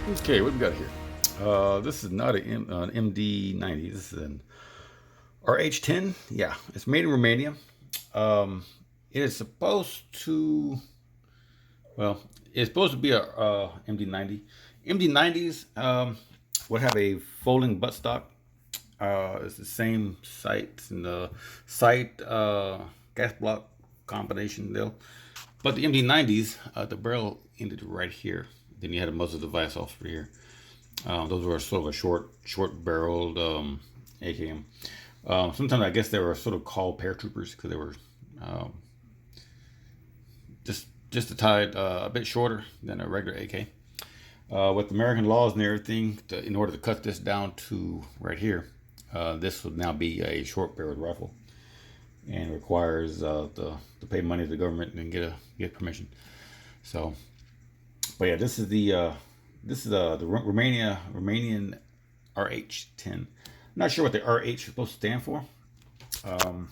Okay, what we got here? This is not an MD90. This is an RH10. Yeah, it's made in Romania. It is supposed to, well, it's supposed to be a MD90. MD90s would have a folding buttstock. It's the same sight and the sight gas block combination deal. But the MD90s, the barrel ended right here. Then you had a muzzle device off for here. Those were sort of a short barreled AKM. Sometimes I guess they were sort of called paratroopers because they were um, just a bit shorter than a regular AK. With American laws and everything, in order to cut this down to right here, this would now be a short barreled rifle, and requires to pay money to the government and get permission. So, but yeah, this is the Romanian RH10. Not sure what the RH is supposed to stand for. In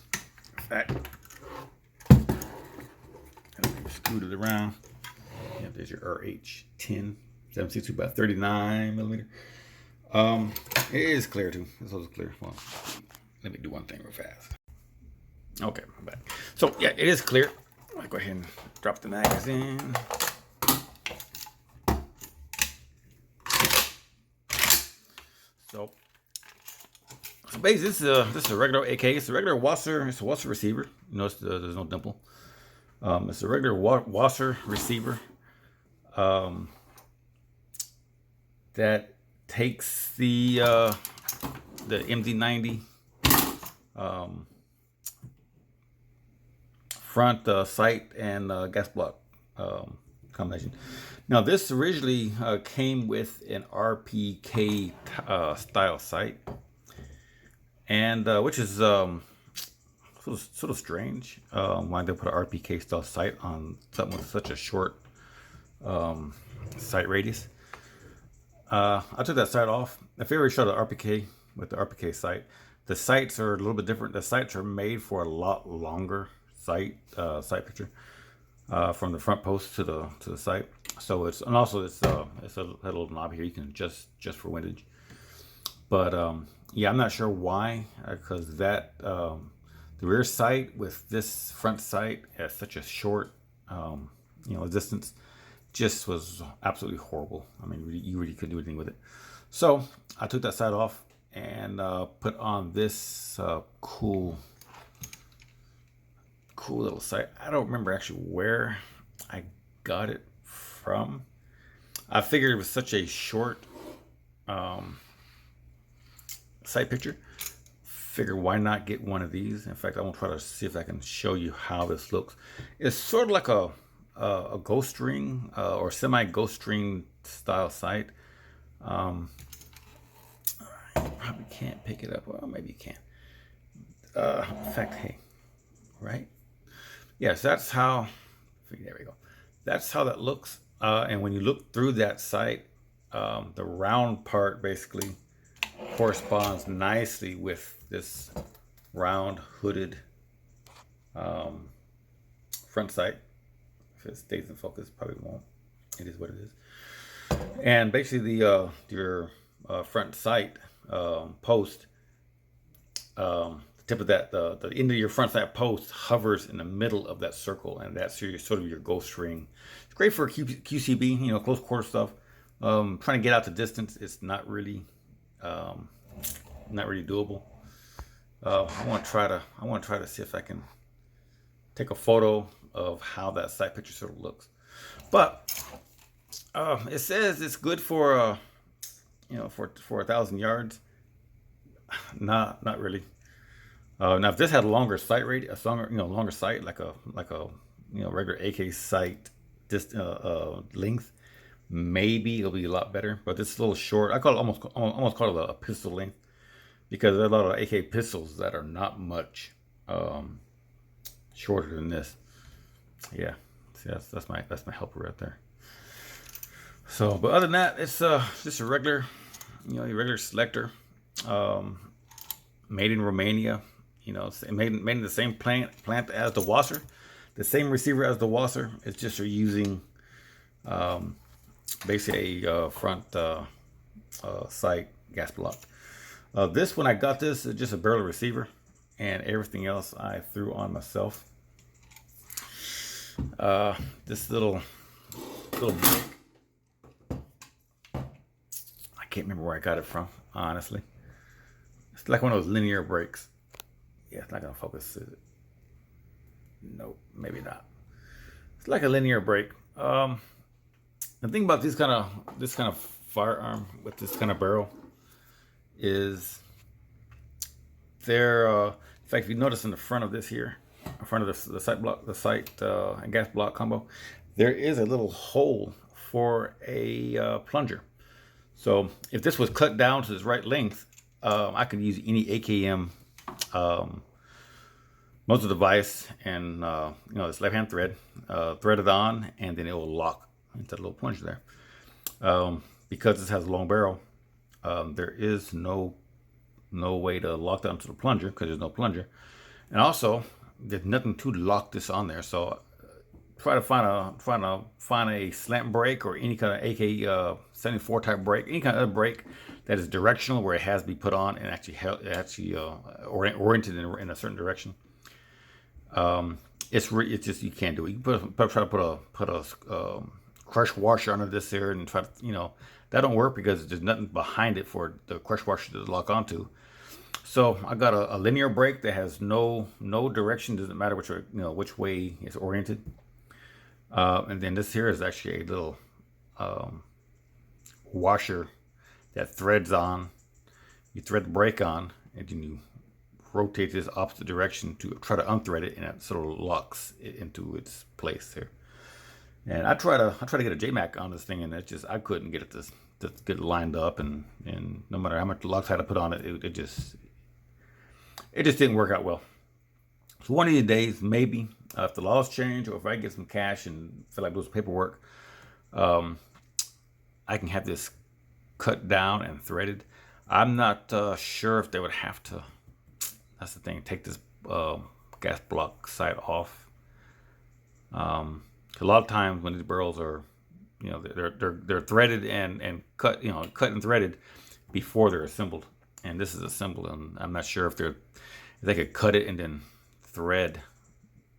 fact, scoot it around. Yeah, there's your RH10, 762 by 39 millimeter. It is clear too. This is clear. Well, let me do one thing real fast. Okay, I'm back. So yeah, it is clear. I'll go ahead and drop the magazine. So basically, this is a regular AK. It's a regular Wasser. It's a Wasser receiver. You notice there's no dimple. It's a regular Wasser receiver that takes the MD90 front sight and gas block combination. Now this originally came with an RPK style sight, and which is sort of strange. Why they put an RPK style sight on something with such a short sight radius. I took that sight off. If you ever shot an RPK with the RPK sight, the sights are a little bit different. The sights are made for a lot longer sight picture from the front post to the sight. So it's a little knob here you can adjust just for windage. But yeah, I'm not sure why, because that the rear sight with this front sight at such a short distance just was absolutely horrible. I mean, you really couldn't do anything with it. So I took that sight off and put on this cool little sight. I don't remember actually where I got it from. I figured it was such a short sight picture. Figure why not get one of these. In fact, I want to try to see if I can show you how this looks. It's sort of like a ghost ring or semi ghost ring style sight. You probably can't pick it up. Well, maybe you can. In fact, hey, right? Yes, that's how. There we go. That's how that looks. And when you look through that sight, the round part basically corresponds nicely with this round hooded front sight. If it stays in focus, probably won't. It is what it is. And basically, your front sight post, the tip of that, the end of your front sight post hovers in the middle of that circle, and that's sort of your ghost ring. It's great for QCB, close quarter stuff. Trying to get out the distance, it's not really doable. I want to try to see if I can take a photo of how that sight picture sort of looks. But it says it's good for for 1,000 yards. Not really. Now if this had a longer sight radius, longer sight, like a regular AK sight length, maybe it'll be a lot better. But this is a little short. I call it almost call it a pistol length, because there are a lot of AK pistols that are not much shorter than this. Yeah, see, that's my helper right there. So, but other than that, it's just a regular, your regular selector, made in Romania. It's made in the same plant as the Wasser, the same receiver as the Wasser. It's just you're using basically a front sight gas block. This, when I got this, is just a barrel receiver, and everything else I threw on myself. This little brake, I can't remember where I got it from, honestly. It's like one of those linear brakes. Yeah, it's not gonna focus, is it? Nope, maybe not. It's like a linear brake. The thing about this kind of firearm with this kind of barrel is in fact, if you notice in the front of this here, in front of the sight block, the sight and gas block combo, there is a little hole for a plunger. So if this was cut down to its right length, I could use any AKM muzzle device and this left hand thread, thread it on, and then it will lock into the little plunger there. Because this has a long barrel, there is no way to lock that onto the plunger because there's no plunger, and also there's nothing to lock this on there. So try to find a slant brake or any kind of AK 74 type brake, any kind of brake that is directional, where it has to be put on and actually oriented in a certain direction. It's just, you can't do it. You can try to put a crush washer under this here and try to, that don't work because there's nothing behind it for the crush washer to lock onto. So I got a linear brake that has no direction. Doesn't matter which way it's oriented. And then this here is actually a little washer that threads on. You thread the brake on, and then you rotate this opposite direction to try to unthread it, and it sort of locks it into its place here. And I try to get a J-Mac on this thing, and I couldn't get it to get it lined up, and no matter how much Loctite I put on it, it just didn't work out well. So one of these days, maybe if the laws change, or if I get some cash and feel like doing some paperwork, I can have this cut down and threaded. I'm not sure if they would have to. That's the thing. Take this gas block sight off. A lot of times when these barrels are, they're threaded and cut, cut and threaded before they're assembled. And this is assembled, and I'm not sure if they could cut it and then thread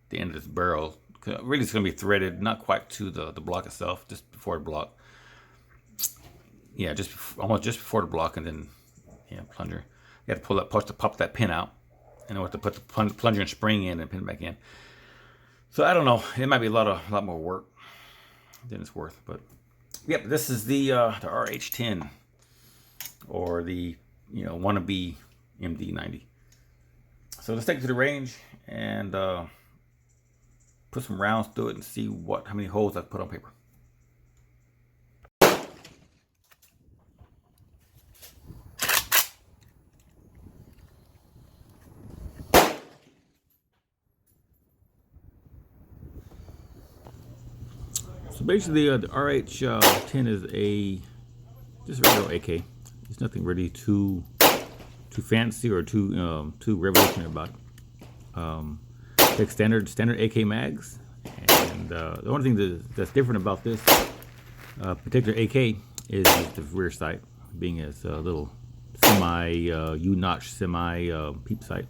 the end of this barrel. Really, it's going to be threaded, not quite to the block itself, just before the block. Yeah, almost just before the block, and then plunger. You have to pop that pin out, and then to put the plunger and spring in and pin it back in. So I don't know. It might be a lot more work than it's worth. But yep, this is the RH10, or the wannabe MD90. So let's take it to the range and put some rounds through it and see how many holes I've put on paper. So basically, the RH10 is just a regular AK. There's nothing really too fancy or too revolutionary about it. Take standard AK mags, and the only thing that's different about this particular AK is the rear sight, being as a little semi U-notch peep sight.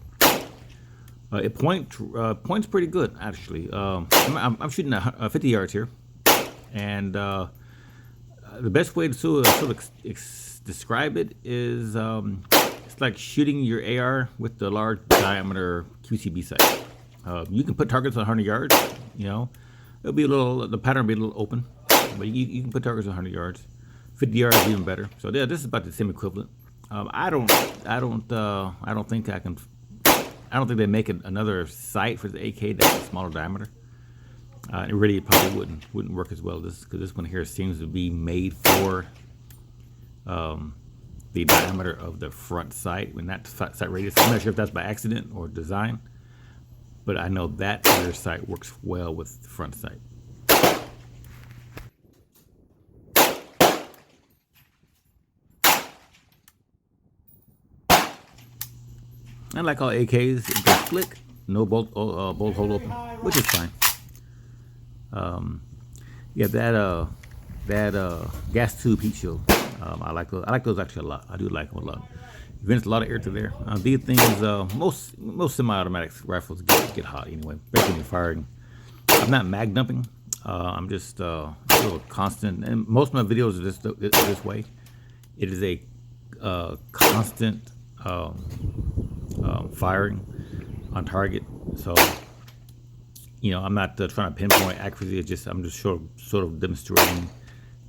It points pretty good, actually. I'm shooting at 50 yards here, and the best way to sort of describe it is it's like shooting your AR with the large diameter QCB sight. You can put targets at 100 yards. It'll be the pattern will be a little open, but you can put targets at 100 yards. 50 yards is even better. So yeah, this is about the same equivalent. I don't think they make another sight for the AK that's a smaller diameter. It really probably wouldn't work as well, because this one here seems to be made for the diameter of the front sight, when that sight radius. I'm not sure if that's by accident or design, but I know that rear sight works well with the front sight. And like all AKs, it goes flick, no bolt hole open, which is fine. Yeah, that gas tube heat shield. I like those. I like those actually a lot. I do like them a lot. It vents a lot of air through there. These things, most semi-automatic rifles get hot anyway, especially when you're firing. I'm not mag dumping. I'm just a little constant, and most of my videos are this way. It is a constant firing on target. So, I'm not trying to pinpoint accuracy. I'm just sort of demonstrating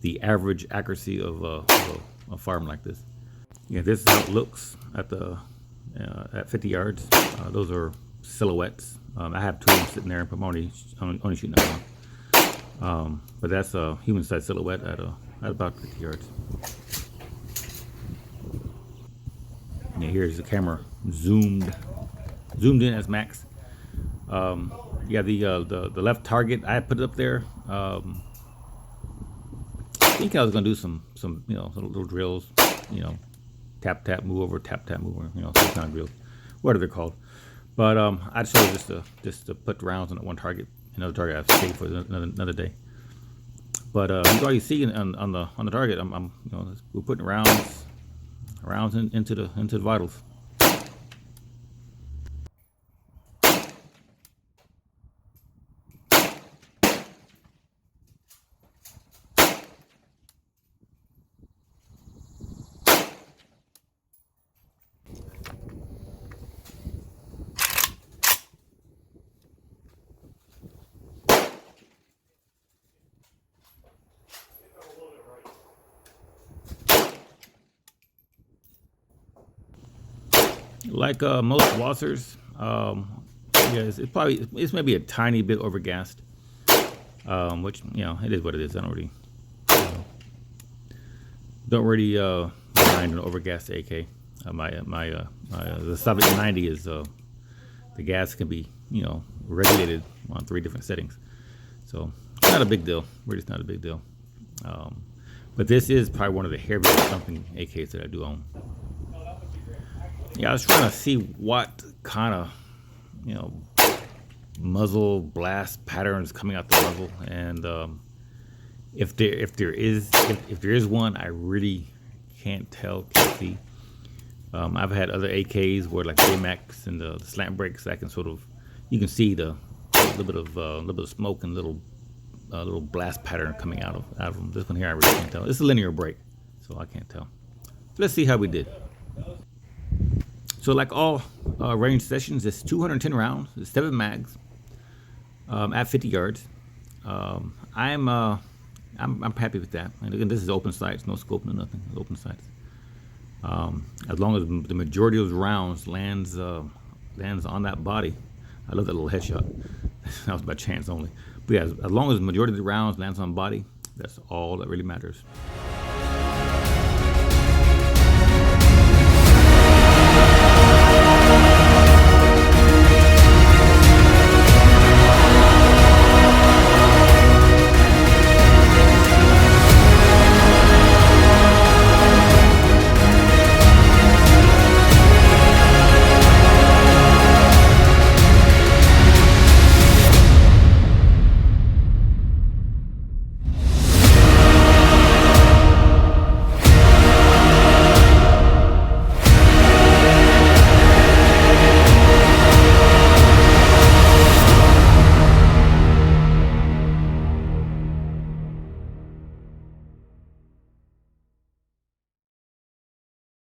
the average accuracy of a firearm like this. Yeah, this is how it looks at 50 yards. Those are silhouettes. I have two of them sitting there, but I'm only shooting at one. But that's a human-sized silhouette at about 50 yards. Yeah, here's the camera zoomed in as max. Yeah, the left target, I put it up there. I think I was gonna do some little drills, tap move over, tap move over, some kind of drills, whatever they're called. But I chose just to put rounds on that one target. Another target I've saved for another day. But you can already see on the target, we're putting rounds into the vitals. Like most Wassers, it's maybe a tiny bit overgassed, which it is what it is. I don't really mind an overgassed AK. The Soviet 90 is the gas can be regulated on 3 different settings, so it's not a big deal. Really, it's not a big deal. But this is probably one of the heaviest thumping AKs that I do own. Yeah, I was trying to see what kind of, muzzle blast patterns coming out the muzzle, and if there is one, I really can't see. I've had other AKs where like AMAX and the slant brakes, I can you can see the little bit of smoke and little blast pattern coming out of them. This one here, I really can't tell. It's a linear brake, so I can't tell. Let's see how we did. So like all range sessions, it's 210 rounds, it's 7 mags at 50 yards. I'm happy with that. And again, this is open sights, no scope, no nothing, open sights. As long as the majority of those rounds lands on that body. I love that little headshot. That was by chance only. But yeah, as long as the majority of the rounds lands on body, that's all that really matters.